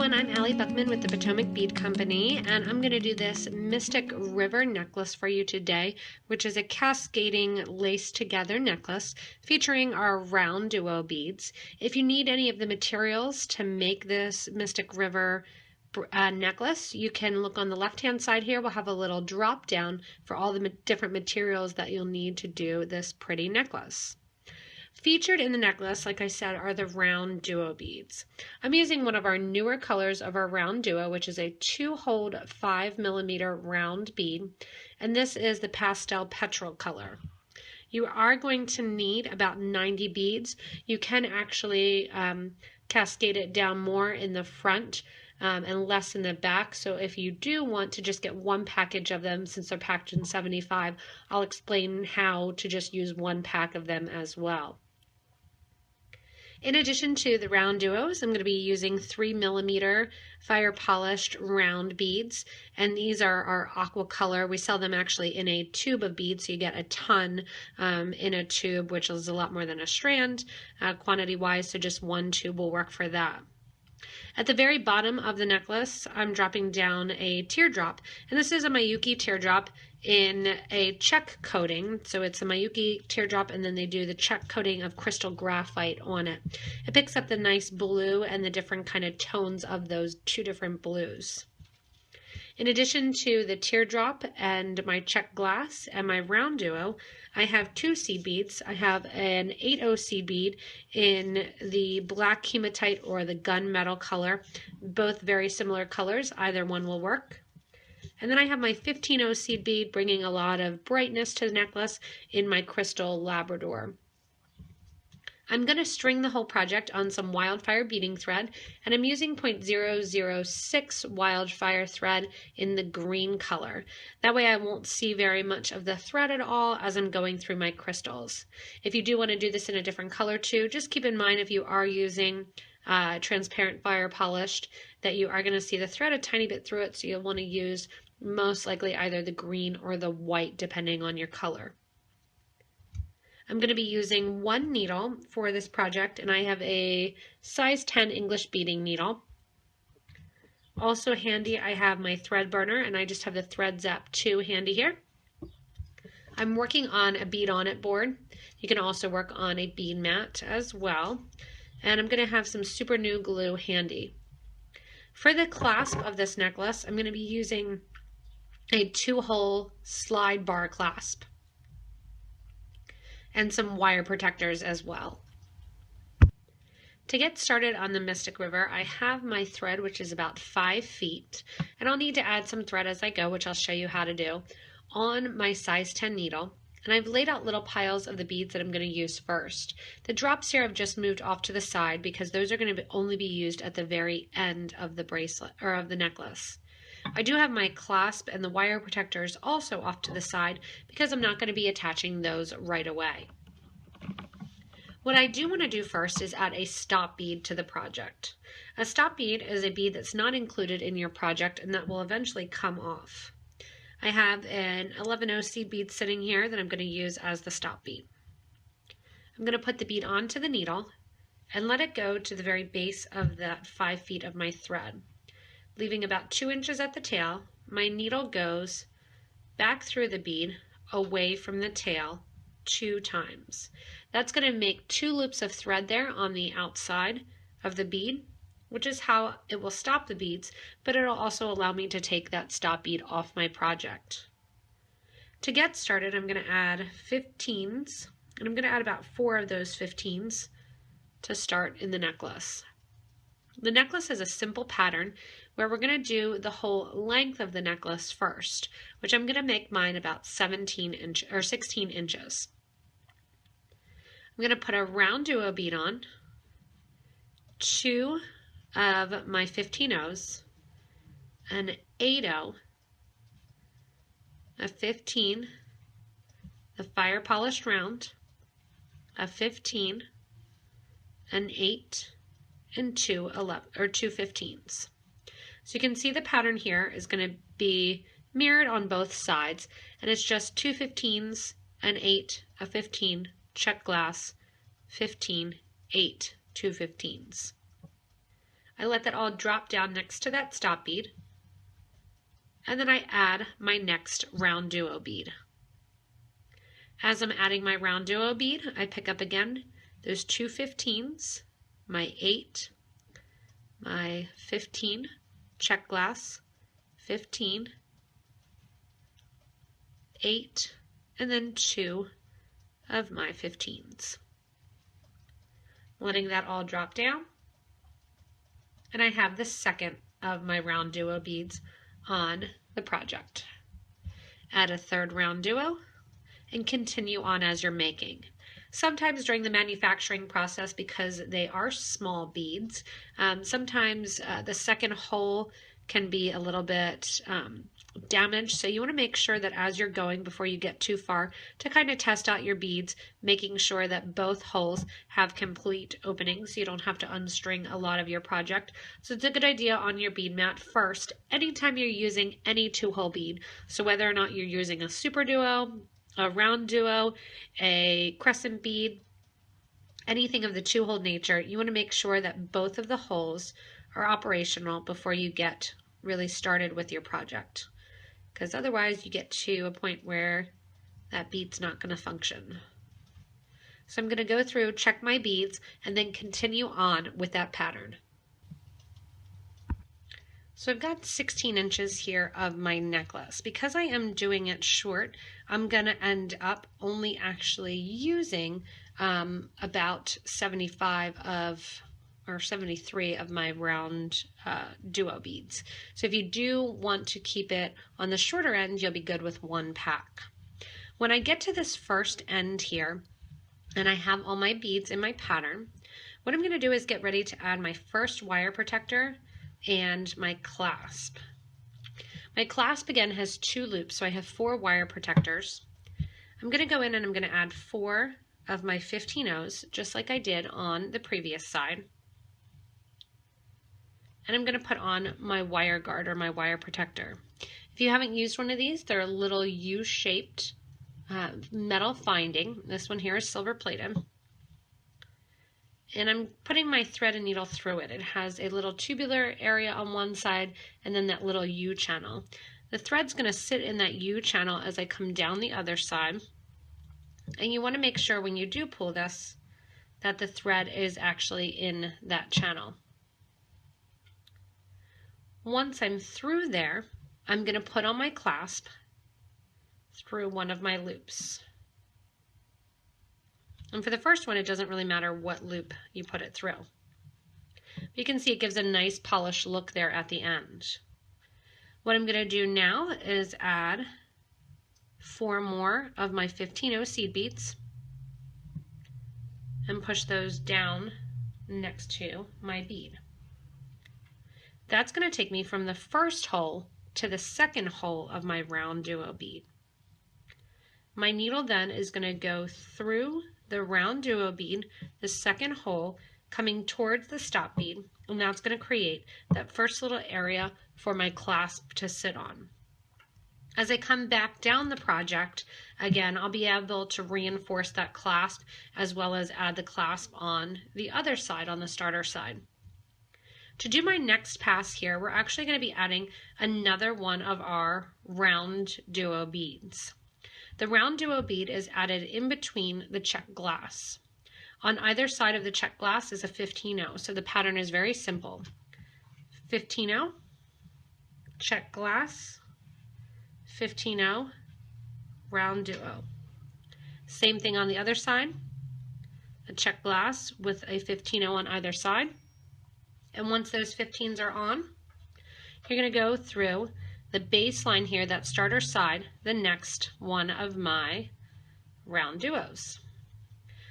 everyone, I'm Allie Buchman with the Potomac Bead Company, and I'm going to do this Mystic River necklace for you today, which is a cascading lace together necklace featuring our RounDuo beads. If you need any of the materials to make this Mystic River necklace, you can look on the left hand side here. We'll have a little drop down for all the different materials that you'll need to do this pretty necklace. Featured in the necklace, like I said, are the RounDuo beads. I'm using one of our newer colors of our RounDuo, which is a 2-hold 5mm round bead, and this is the Pastel Petrol color. You are going to need about 90 beads. You can actually cascade it down more in the front and less in the back. So if you do want to just get one package of them, since they're packed in 75, I'll explain how to just use one pack of them as well. In addition to the RounDuos, I'm going to be using 3mm fire polished round beads, and these are our aqua color. We sell them actually in a tube of beads, so you get a ton in a tube, which is a lot more than a strand quantity wise, so just one tube will work for that. At the very bottom of the necklace, I'm dropping down a teardrop, and this is a Miyuki teardrop in a Czech coating. So it's a Miyuki teardrop, and then they do the Czech coating of crystal graphite on it. It picks up the nice blue and the different kind of tones of those two different blues. In addition to the teardrop and my Czech glass and my RounDuo, I have 2 seed beads. I have an 8/0 seed bead in the black hematite or the gunmetal color, both very similar colors. Either one will work. And then I have my 15/0 seed bead, bringing a lot of brightness to the necklace, in my crystal Labrador. I'm going to string the whole project on some wildfire beading thread, and I'm using 0.006 wildfire thread in the green color. That way I won't see very much of the thread at all as I'm going through my crystals. If you do want to do this in a different color too, just keep in mind if you are using transparent fire polished that you are going to see the thread a tiny bit through it, so you'll want to use most likely either the green or the white depending on your color. I'm going to be using one needle for this project, and I have a size 10 English beading needle. Also handy, I have my thread burner, and I just have the Thread Zap 2 handy here. I'm working on a bead on it board. You can also work on a bead mat as well. And I'm going to have some super new glue handy. For the clasp of this necklace, I'm going to be using a 2-hole slide bar clasp and some wire protectors as well. To get started on the Mystic River, I have my thread, which is about 5 feet, and I'll need to add some thread as I go, which I'll show you how to do, on my size 10 needle. And I've laid out little piles of the beads that I'm going to use first. The drops here have just moved off to the side because those are going to only be used at the very end of the bracelet or of the necklace. I do have my clasp and the wire protectors also off to the side because I'm not going to be attaching those right away. What I do want to do first is add a stop bead to the project. A stop bead is a bead that's not included in your project and that will eventually come off. I have an 11/0 seed bead sitting here that I'm going to use as the stop bead. I'm going to put the bead onto the needle and let it go to the very base of that 5 feet of my thread. Leaving about 2 inches at the tail, my needle goes back through the bead away from the tail 2 times. That's going to make 2 loops of thread there on the outside of the bead, which is how it will stop the beads, but it'll also allow me to take that stop bead off my project. To get started, I'm going to add 15s, and I'm going to add about 4 of those 15s to start in the necklace. The necklace is a simple pattern where we're going to do the whole length of the necklace first, which I'm going to make mine about 16 inches. I'm going to put a RounDuo bead on, 2 of my 15/0s, an 8/0, a 15, the fire polished round, a 15, an 8, and 2 15s. So you can see the pattern here is going to be mirrored on both sides, and it's just 2 15s, an 8, a 15, Czech glass, 15, 8, 2 15s. I let that all drop down next to that stop bead, and then I add my next RounDuo bead. As I'm adding my RounDuo bead, I pick up again those two 15s, my 8, my 15, Czech glass, 15, 8, and then 2 of my 15s. Letting that all drop down. And I have the second of my RounDuo beads on the project. Add a third RounDuo and continue on as you're making. Sometimes during the manufacturing process, because they are small beads, sometimes the second hole can be a little bit damaged. So you want to make sure that as you're going, before you get too far, to kind of test out your beads, making sure that both holes have complete openings so you don't have to unstring a lot of your project. So it's a good idea on your bead mat first, anytime you're using any 2-hole bead. So whether or not you're using a super duo, a RounDuo, a crescent bead, anything of the 2-hole nature, you want to make sure that both of the holes are operational before you get really started with your project, because otherwise you get to a point where that bead's not going to function. So I'm going to go through, check my beads, and then continue on with that pattern. So I've got 16 inches here of my necklace. Because I am doing it short, I'm going to end up only actually using about 75 of or 73 of my RounDuo beads. So if you do want to keep it on the shorter end, you'll be good with 1 pack. When I get to this first end here, and I have all my beads in my pattern, what I'm going to do is get ready to add my first wire protector and my clasp. My clasp again has 2 loops, so I have 4 wire protectors. I'm going to go in and I'm going to add 4 of my 15-0s, just like I did on the previous side. And I'm going to put on my wire guard or my wire protector. If you haven't used one of these, they're a little U-shaped metal finding. This one here is silver plated. And I'm putting my thread and needle through it. It has a little tubular area on one side and then that little U channel. The thread's going to sit in that U channel as I come down the other side. And you want to make sure when you do pull this that the thread is actually in that channel. Once I'm through there, I'm going to put on my clasp through one of my loops. And for the first one, it doesn't really matter what loop you put it through. You can see it gives a nice polished look there at the end. What I'm going to do now is add 4 more of my 15-0 seed beads and push those down next to my bead. That's going to take me from the first hole to the second hole of my RounDuo bead. My needle then is going to go through the RounDuo bead, the second hole, coming towards the stop bead, and that's going to create that first little area for my clasp to sit on. As I come back down the project, again, I'll be able to reinforce that clasp as well as add the clasp on the other side, on the starter side. To do my next pass here, we're actually going to be adding another one of our RounDuo beads. The RounDuo bead is added in between the Czech glass. On either side of the Czech glass is a 15-0, so the pattern is very simple. 15-0, Czech glass, 15-0, RounDuo. Same thing on the other side, a Czech glass with a 15-0 on either side. And once those 15s are on, you're going to go through the baseline here, that starter side, the next one of my RounDuos.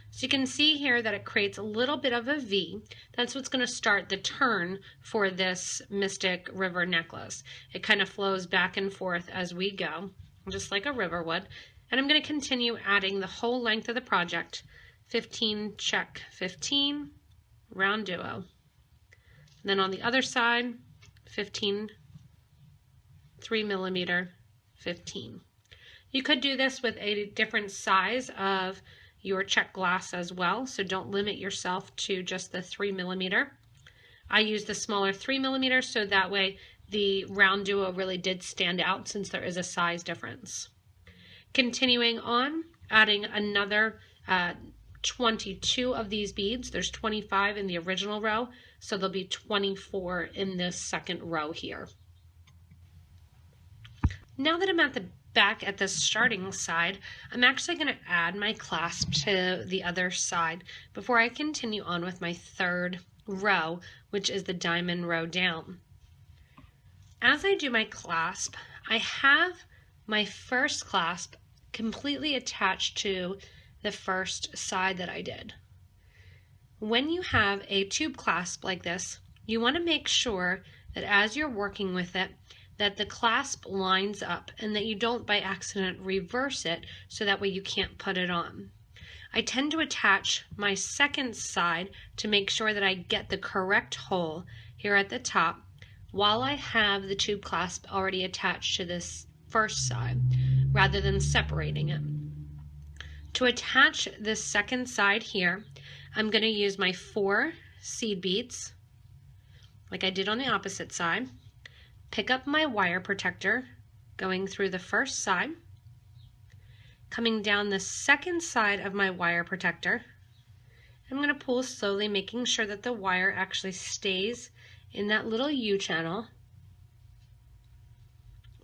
So you can see here that it creates a little bit of a V. That's what's going to start the turn for this Mystic River necklace. It kind of flows back and forth as we go, just like a river would. And I'm going to continue adding the whole length of the project, 15 Czech, 15, RounDuo. And then on the other side, 15, 3mm, 15. You could do this with a different size of your Czech glass as well, so don't limit yourself to just the 3mm. I used the smaller 3mm so that way the RounDuo really did stand out since there is a size difference. Continuing on, adding another 22 of these beads. There's 25 in the original row, so there'll be 24 in this second row here. Now that I'm at the back at the starting side, I'm actually going to add my clasp to the other side before I continue on with my third row, which is the diamond row down. As I do my clasp, I have my first clasp completely attached to the first side that I did. When you have a tube clasp like this, you want to make sure that as you're working with it, that the clasp lines up and that you don't by accident reverse it so that way you can't put it on. I tend to attach my second side to make sure that I get the correct hole here at the top while I have the tube clasp already attached to this first side rather than separating it. To attach this second side here, I'm going to use my 4 seed beads like I did on the opposite side. Pick up my wire protector, going through the first side, coming down the second side of my wire protector. I'm going to pull slowly, making sure that the wire actually stays in that little U channel.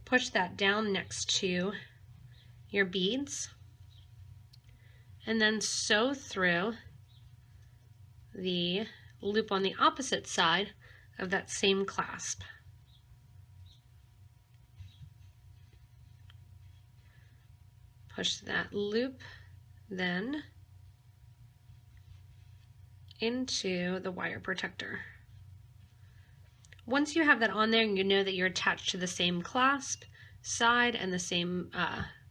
Push that down next to your beads, and then sew through the loop on the opposite side of that same clasp. Push that loop then into the wire protector. Once you have that on there and you know that you're attached to the same clasp side and the same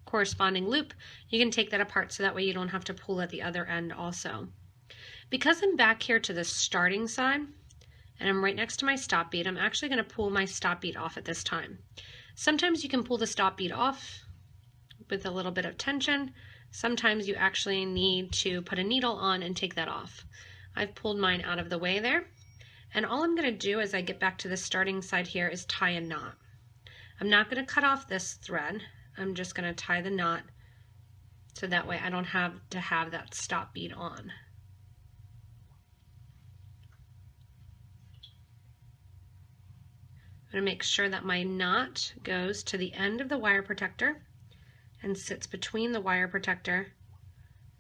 corresponding loop, you can take that apart so that way you don't have to pull at the other end also. Because I'm back here to the starting side and I'm right next to my stop bead, I'm actually going to pull my stop bead off at this time. Sometimes you can pull the stop bead off with a little bit of tension. Sometimes you actually need to put a needle on and take that off. I've pulled mine out of the way there, and all I'm going to do as I get back to the starting side here is tie a knot. I'm not going to cut off this thread. I'm just going to tie the knot so that way I don't have to have that stop bead on. I'm going to make sure that my knot goes to the end of the wire protector and sits between the wire protector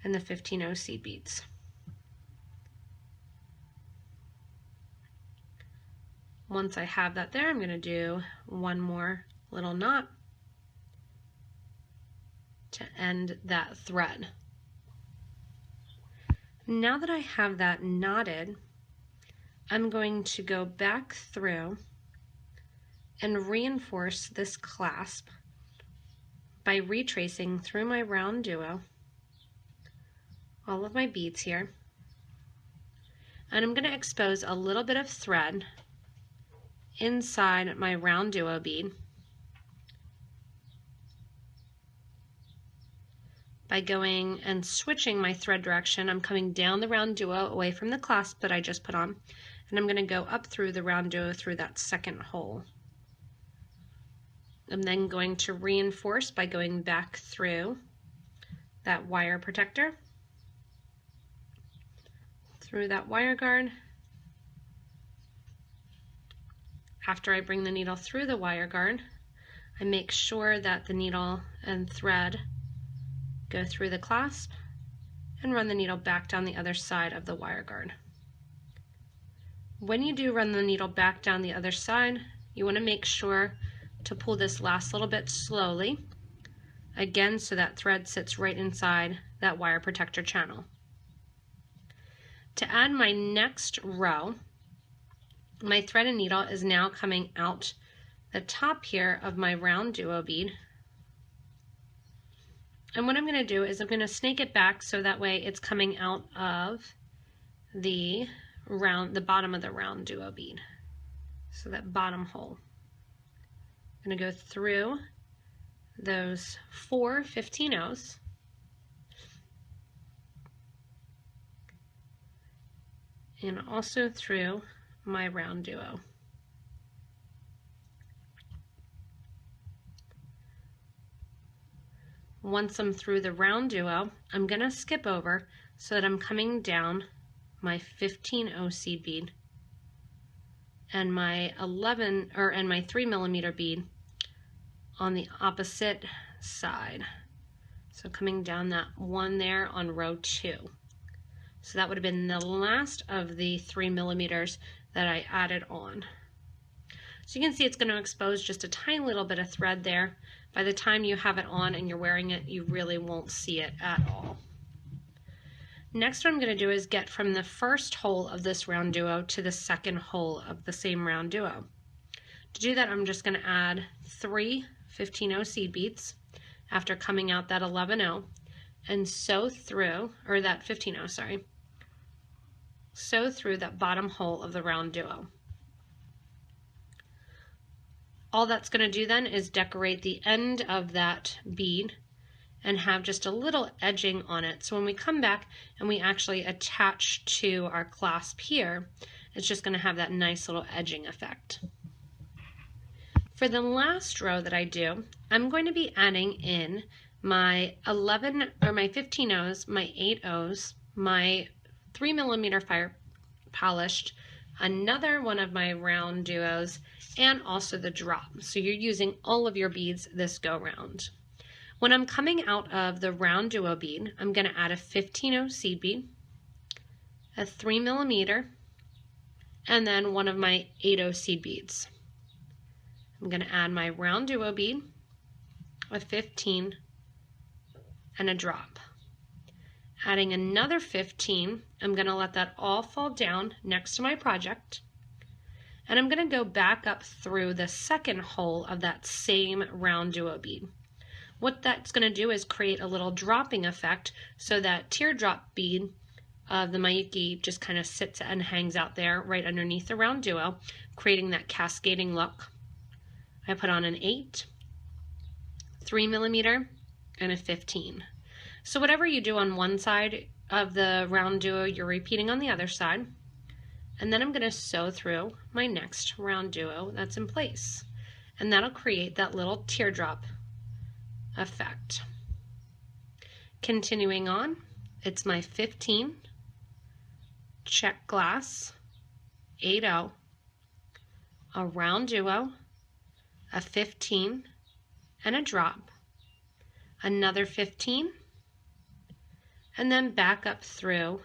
and the 15-0 seed beads. Once I have that there, I'm going to do one more little knot to end that thread. Now that I have that knotted, I'm going to go back through and reinforce this clasp by retracing through my RounDuo all of my beads here, and I'm going to expose a little bit of thread inside my RounDuo bead by going and switching my thread direction. I'm coming down the RounDuo away from the clasp that I just put on, and I'm going to go up through the RounDuo through that second hole. I'm then going to reinforce by going back through that wire protector, through that wire guard. After I bring the needle through the wire guard, I make sure that the needle and thread go through the clasp and run the needle back down the other side of the wire guard. When you do run the needle back down the other side, you want to make sure to pull this last little bit slowly, again so that thread sits right inside that wire protector channel. To add my next row, my thread and needle is now coming out the top here of my RounDuo bead. And what I'm going to do is I'm going to snake it back so that way it's coming out of the bottom of the RounDuo bead. So that bottom hole. I'm going to go through those 4 15-0s and also through my RounDuo. Once I'm through the RounDuo, I'm going to skip over so that I'm coming down my 15 seed bead and my 3mm bead on the opposite side. So coming down that one there on row 2. So that would have been the last of the 3mm that I added on. So you can see it's going to expose just a tiny little bit of thread there. By the time you have it on and you're wearing it, you really won't see it at all. Next, what I'm going to do is get from the first hole of this RounDuo to the second hole of the same RounDuo. To do that, I'm just going to add 3 15 seed beads after coming out that 11 and sew through, or that 15 sorry, sew through that bottom hole of the RounDuo. All that's going to do then is decorate the end of that bead and have just a little edging on it. So when we come back and we actually attach to our clasp here, it's just going to have that nice little edging effect. For the last row that I do, I'm going to be adding in my 15 O's, my 8 O's, my 3mm fire polished, another one of my RounDuos, and also the drop. So you're using all of your beads this go round. When I'm coming out of the RounDuo bead, I'm going to add a 15 seed bead, a 3mm, and then one of my 8 seed beads. I'm going to add my RounDuo bead, a 15, and a drop. Adding another 15, I'm going to let that all fall down next to my project. And I'm going to go back up through the second hole of that same RounDuo bead. What that's going to do is create a little dropping effect so that teardrop bead of the Miyuki just kind of sits and hangs out there right underneath the RounDuo, creating that cascading look. I put on an 8, 3mm, and a 15. So whatever you do on one side of the RounDuo, you're repeating on the other side. And then I'm going to sew through my next RounDuo that's in place. And that'll create that little teardrop effect. Continuing on, it's my 15, Czech glass, 8 a RounDuo, a 15, and a drop, another 15, and then back up through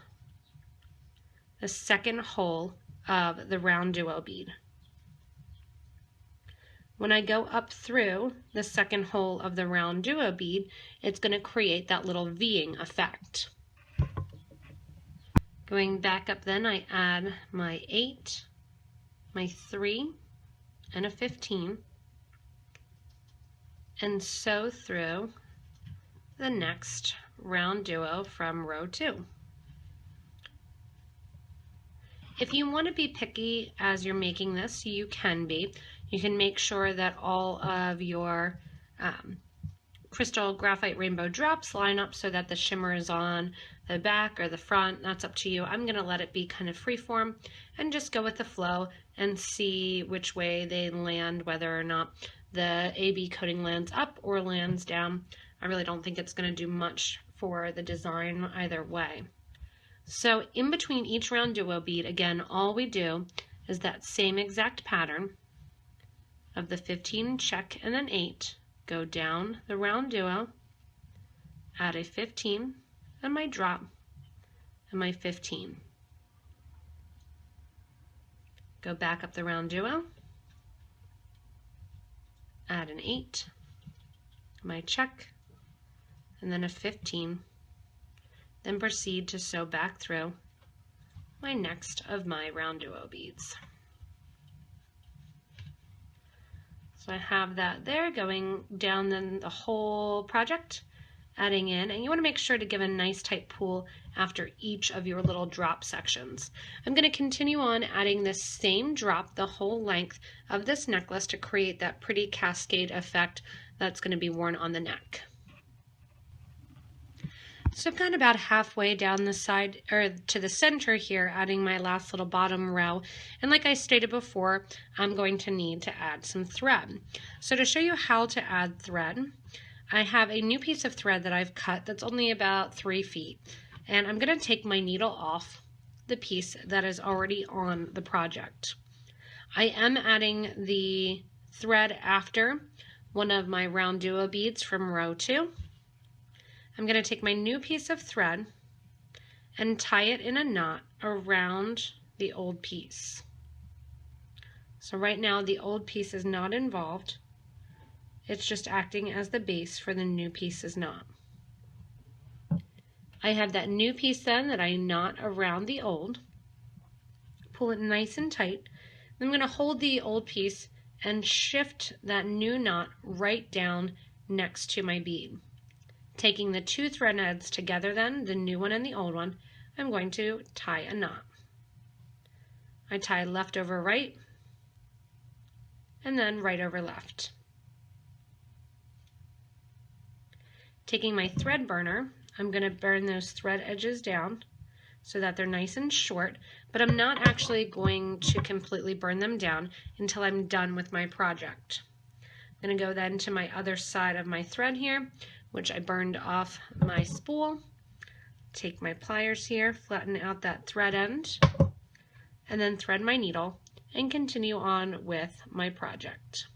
the second hole of the RounDuo bead. When I go up through the second hole of the RounDuo bead, it's going to create that little V-ing effect. Going back up then, I add my 8, my 3, and a 15, and sew through the next RounDuo from row 2. If you want to be picky as you're making this, you can be. You can make sure that all of your crystal graphite rainbow drops line up so that the shimmer is on the back or the front. That's up to you. I'm going to let it be kind of freeform and just go with the flow and see which way they land, whether or not the AB coating lands up or lands down. I really don't think it's going to do much for the design either way. So in between each RounDuo bead, again, all we do is that same exact pattern of the 15 Czech and an 8, go down the RounDuo, add a 15, and my drop, and my 15. Go back up the RounDuo, add an 8, my Czech, and then a 15. Then proceed to sew back through my next of my RounDuo beads. So I have that there going down then the whole project, adding in, and you want to make sure to give a nice tight pull after each of your little drop sections. I'm going to continue on adding this same drop the whole length of this necklace to create that pretty cascade effect that's going to be worn on the neck. So I've gone about halfway down the side, or to the center here, adding my last little bottom row. And like I stated before, I'm going to need to add some thread. So to show you how to add thread, I have a new piece of thread that I've cut that's only about 3 feet. And I'm going to take my needle off the piece that is already on the project. I am adding the thread after one of my RounDuo beads from row 2. I'm going to take my new piece of thread and tie it in a knot around the old piece. So right now the old piece is not involved. It's just acting as the base for the new piece's knot. I have that new piece then that I knot around the old. Pull it nice and tight. I'm going to hold the old piece and shift that new knot right down next to my bead. Taking the 2 thread ends together then, the new one and the old one, I'm going to tie a knot. I tie left over right, and then right over left. Taking my thread burner, I'm going to burn those thread edges down so that they're nice and short, but I'm not actually going to completely burn them down until I'm done with my project. I'm going to go then to my other side of my thread here, which I burned off my spool. Take my pliers here, flatten out that thread end, and then thread my needle and continue on with my project.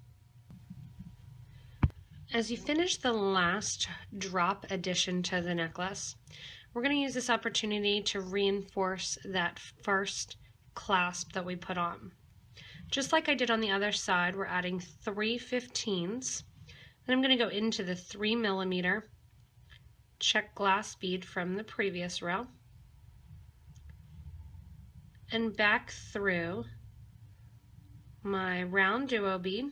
As you finish the last drop addition to the necklace, we're going to use this opportunity to reinforce that first clasp that we put on. Just like I did on the other side, we're adding 3/15s. Then I'm going to go into the 3mm Czech glass bead from the previous row and back through my RounDuo bead,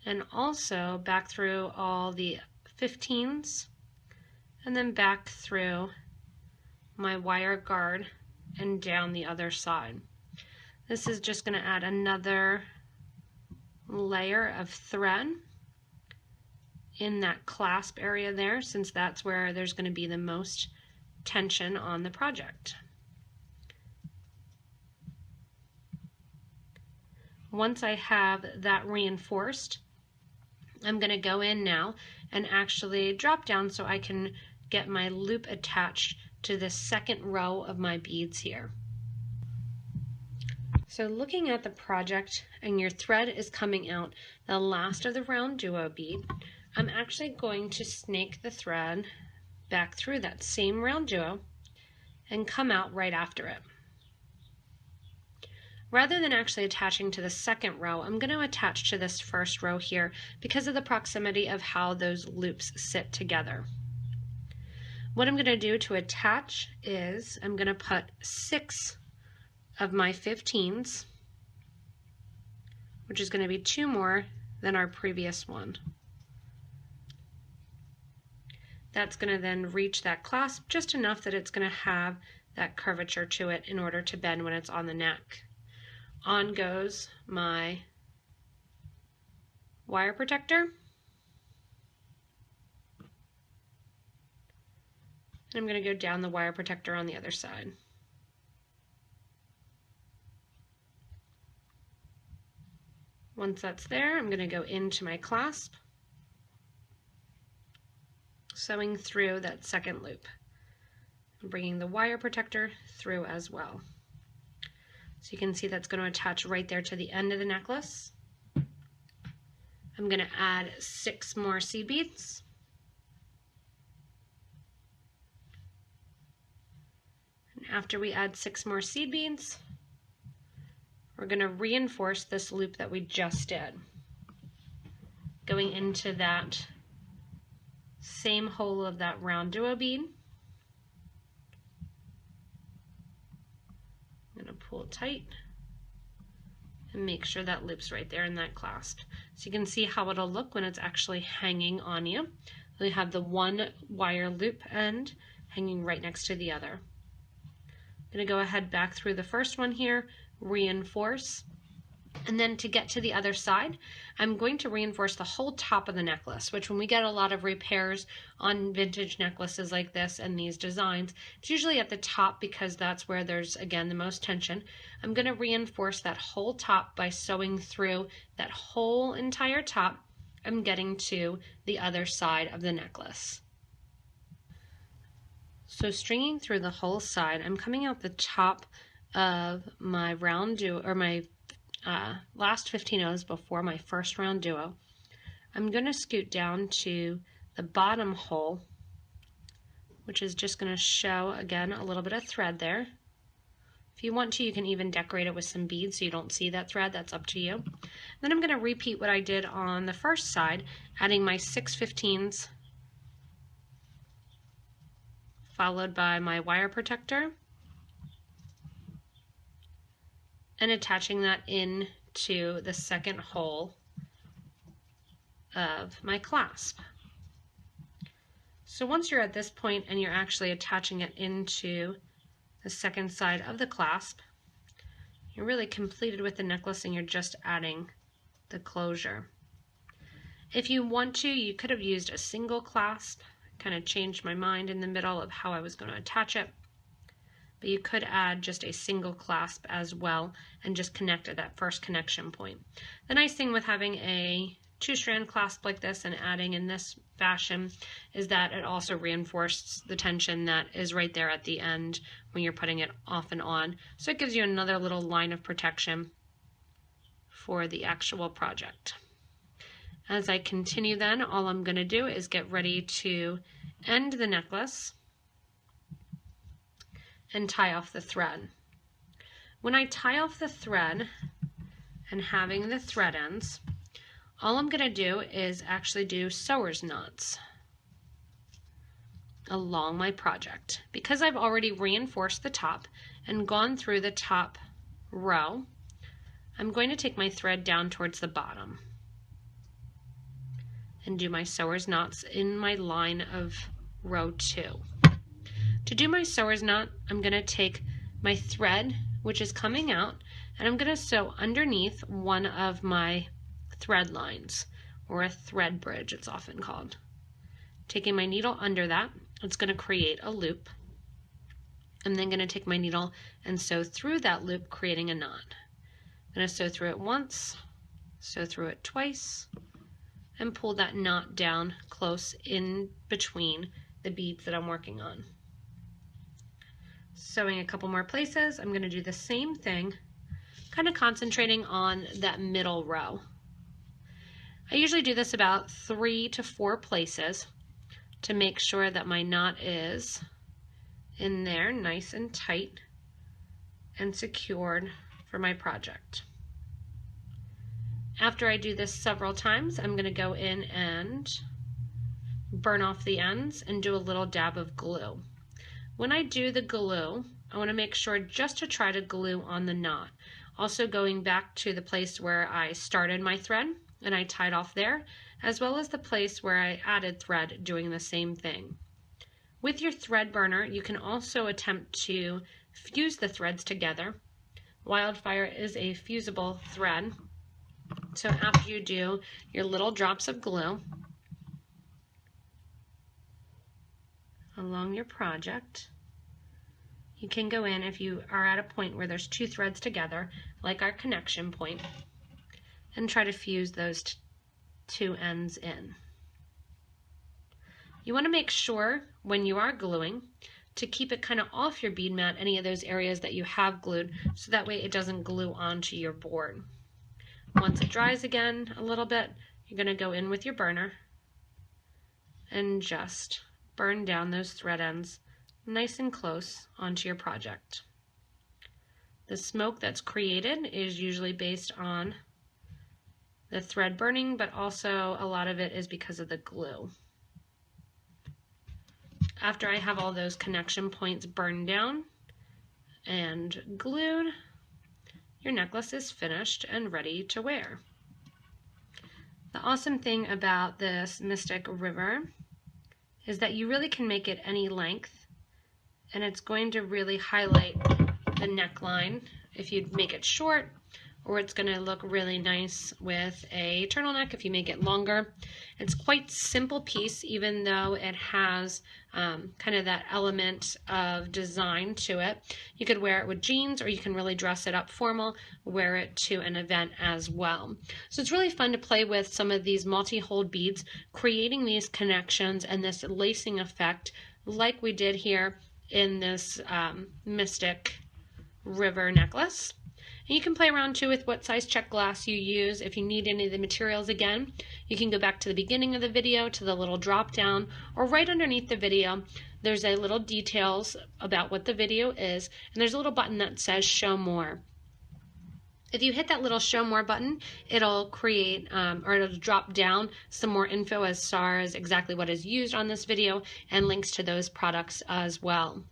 and also back through all the 15s, and then back through my wire guard and down the other side. This is just going to add another layer of thread in that clasp area there, since that's where there's going to be the most tension on the project. Once I have that reinforced, I'm going to go in now and actually drop down so I can get my loop attached to the second row of my beads here. So looking at the project and your thread is coming out the last of the RounDuo bead, I'm actually going to snake the thread back through that same RounDuo and come out right after it. Rather than actually attaching to the second row, I'm going to attach to this first row here because of the proximity of how those loops sit together. What I'm going to do to attach is I'm going to put 6 of my 15s, which is going to be 2 more than our previous one. That's going to then reach that clasp just enough that it's going to have that curvature to it in order to bend when it's on the neck. On goes my wire protector. And I'm going to go down the wire protector on the other side. Once that's there, I'm going to go into my clasp, sewing through that second loop, and bringing the wire protector through as well. So you can see that's going to attach right there to the end of the necklace. I'm going to add 6 more seed beads. And after we add 6 more seed beads, we're going to reinforce this loop that we just did, going into that same hole of that RounDuo bead. I'm going to pull tight and make sure that loop's right there in that clasp. So you can see how it'll look when it's actually hanging on you. We have the one wire loop end hanging right next to the other. I'm going to go ahead back through the first one here, reinforce, And then to get to the other side, I'm going to reinforce the whole top of the necklace, which when we get a lot of repairs on vintage necklaces like this and these designs, it's usually at the top because that's where there's, again, the most tension. I'm going to reinforce that whole top by sewing through that whole entire top. I'm getting to the other side of the necklace. So stringing through the whole side, I'm coming out the top of my RounDuo, or my last 15 O's before my first RounDuo. I'm going to scoot down to the bottom hole, which is just going to show, again, a little bit of thread there. If you want to, you can even decorate it with some beads so you don't see that thread. That's up to you. Then I'm going to repeat what I did on the first side, adding my 6/15s, followed by my wire protector, and attaching that into the second hole of my clasp. So once you're at this point and you're actually attaching it into the second side of the clasp, you're really completed with the necklace and you're just adding the closure. If you want to, you could have used a single clasp. Kind of changed my mind in the middle of how I was going to attach it. But you could add just a single clasp as well and just connect at that first connection point. The nice thing with having a 2-strand clasp like this and adding in this fashion is that it also reinforces the tension that is right there at the end when you're putting it off and on. So it gives you another little line of protection for the actual project. As I continue then, all I'm going to do is get ready to end the necklace and tie off the thread. When I tie off the thread and having the thread ends, all I'm going to do is actually do sewer's knots along my project. Because I've already reinforced the top and gone through the top row, I'm going to take my thread down towards the bottom and do my sewer's knots in my line of row 2. To do my sewer's knot, I'm going to take my thread, which is coming out, and I'm going to sew underneath one of my thread lines, or a thread bridge it's often called. Taking my needle under that, it's going to create a loop. I'm then going to take my needle and sew through that loop, creating a knot. I'm going to sew through it once, sew through it twice, and pull that knot down close in between the beads that I'm working on. Sewing a couple more places, I'm going to do the same thing, kind of concentrating on that middle row. I usually do this about 3 to 4 places to make sure that my knot is in there nice and tight and secured for my project. After I do this several times, I'm going to go in and burn off the ends and do a little dab of glue. When I do the glue, I want to make sure just to try to glue on the knot. Also going back to the place where I started my thread and I tied off there, as well as the place where I added thread, doing the same thing. With your thread burner, you can also attempt to fuse the threads together. Wildfire is a fusible thread. So after you do your little drops of glue along your project, you can go in, if you are at a point where there's 2 threads together, like our connection point, and try to fuse those 2 ends in. You want to make sure when you are gluing to keep it kind of off your bead mat, any of those areas that you have glued, so that way it doesn't glue onto your board. Once it dries again a little bit, you're going to go in with your burner and just burn down those thread ends nice and close onto your project. The smoke that's created is usually based on the thread burning, but also a lot of it is because of the glue. After I have all those connection points burned down and glued, your necklace is finished and ready to wear. The awesome thing about this Mystic River is that you really can make it any length, and it's going to really highlight the neckline if you make it short or it's going to look really nice with a turtleneck if you make it longer. It's quite simple piece, even though it has kind of that element of design to it. You could wear it with jeans, or you can really dress it up formal, wear it to an event as well. So it's really fun to play with some of these multi-hold beads, creating these connections and this lacing effect like we did here in this Mystic River necklace. And you can play around too with what size check glass you use. If you need any of the materials again, you can go back to the beginning of the video to the little drop down, or right underneath the video there's a little details about what the video is, and there's a little button that says show more. If you hit that little show more button, it'll create or it'll drop down some more info as far as exactly what is used on this video and links to those products as well.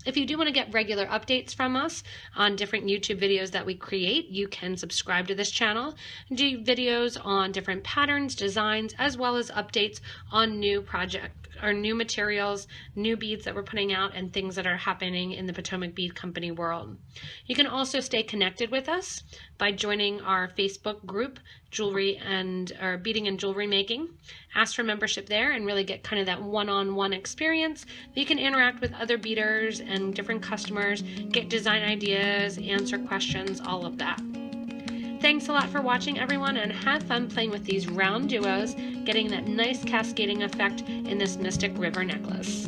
If you do want to get regular updates from us on different YouTube videos that we create, you can subscribe to this channel, do videos on different patterns, designs, as well as updates on new projects or new materials, new beads that we're putting out, and things that are happening in the Potomac Bead Company world. You can also stay connected with us by joining our Facebook group, Beading and Jewelry Making. Ask for membership there and really get kind of that one-on-one experience. You can interact with other beaders and different customers, get design ideas, answer questions, all of that. Thanks a lot for watching, everyone, and have fun playing with these round duos, getting that nice cascading effect in this Mystic River necklace.